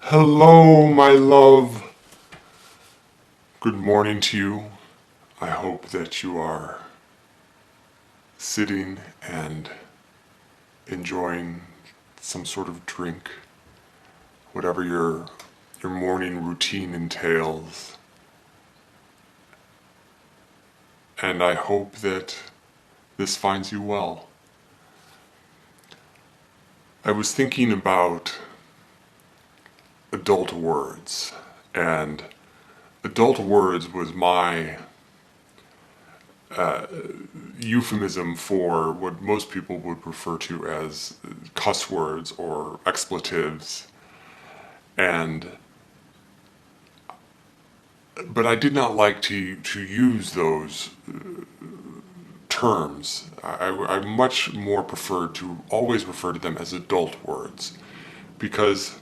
Hello, my love. Good morning to you. I hope that you are sitting and enjoying some sort of drink, whatever your morning routine entails. And I hope that this finds you well. I was thinking about adult words, and adult words was my euphemism for what most people would refer to as cuss words or expletives. And but I did not like to use those terms. I much more preferred to always refer to them as adult words, because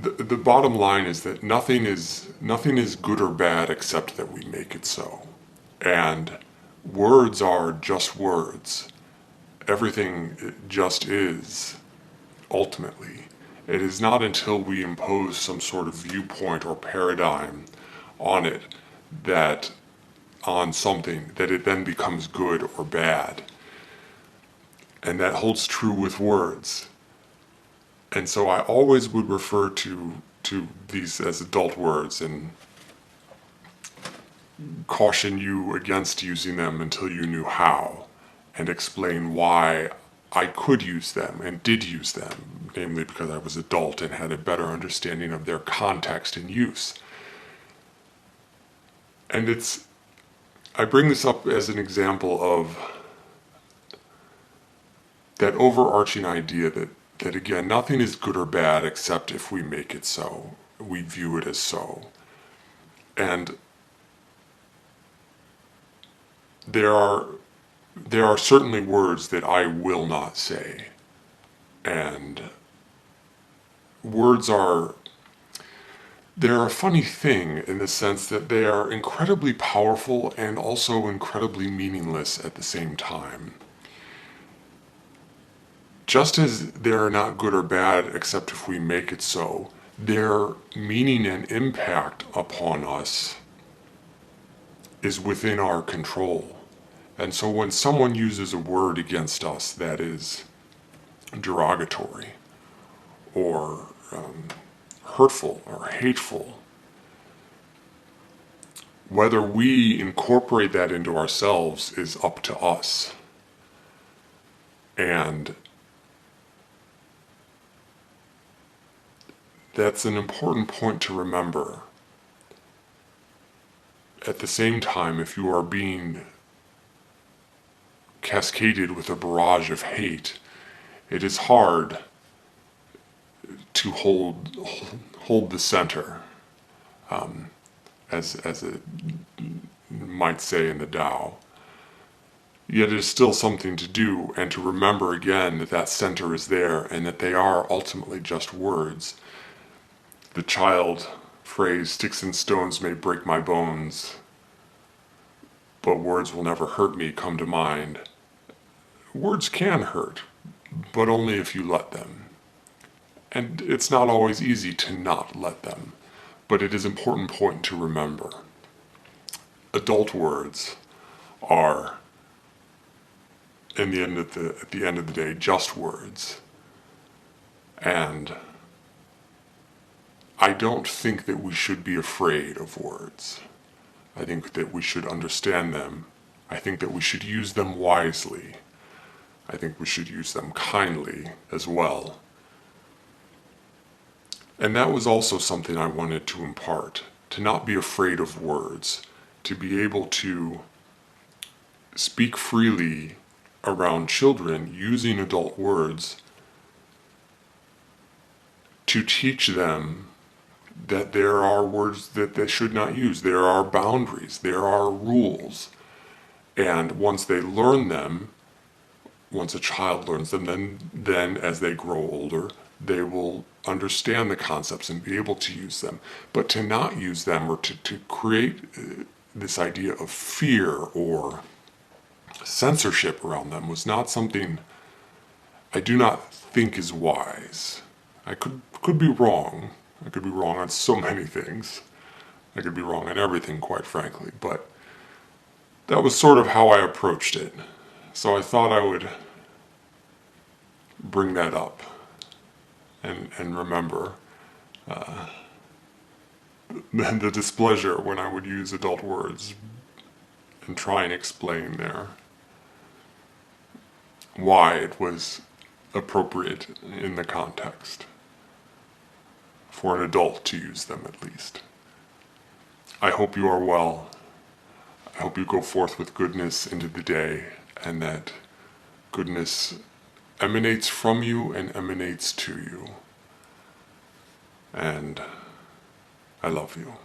the bottom line is that nothing is good or bad except that we make it so. And words are just words. Everything just is, ultimately. It is not until we impose some sort of viewpoint or paradigm on it that on something that it then becomes good or bad. And that holds true with words. And so I always would refer to these as adult words and caution you against using them until you knew how, and explain why I could use them and did use them, namely because I was adult and had a better understanding of their context and use. And I bring this up as an example of that overarching idea that again, nothing is good or bad except if we make it so. We view it as so. And there are certainly words that I will not say. And words they're a funny thing in the sense that they are incredibly powerful and also incredibly meaningless at the same time. Just as they're not good or bad except if we make it so, their meaning and impact upon us is within our control. And so when someone uses a word against us that is derogatory or hurtful or hateful, whether we incorporate that into ourselves is up to us. And that's an important point to remember. At the same time, if you are being cascaded with a barrage of hate, it is hard to hold the center, as it might say in the Tao. Yet it is still something to do, and to remember again that that center is there and that they are ultimately just words. The child phrase, "Sticks and stones may break my bones, but words will never hurt me," come to mind. Words can hurt, but only if you let them. And it's not always easy to not let them, but it is an important point to remember. Adult words are, at the end of the day, just words. And I don't think that we should be afraid of words. I think that we should understand them. I think that we should use them wisely. I think we should use them kindly as well. And that was also something I wanted to impart, to not be afraid of words, to be able to speak freely around children using adult words, to teach them that there are words that they should not use. There are boundaries, there are rules. And once they learn them, once a child learns them, then as they grow older, they will understand the concepts and be able to use them. But to not use them, or to create this idea of fear or censorship around them, was not something I do not think is wise. I could be wrong. I could be wrong on so many things. I could be wrong on everything, quite frankly, but that was sort of how I approached it. So I thought I would bring that up and remember the displeasure when I would use adult words and try and explain there why it was appropriate in the context for an adult to use them, at least. I hope you are well. I hope you go forth with goodness into the day, and that goodness emanates from you and emanates to you. And I love you.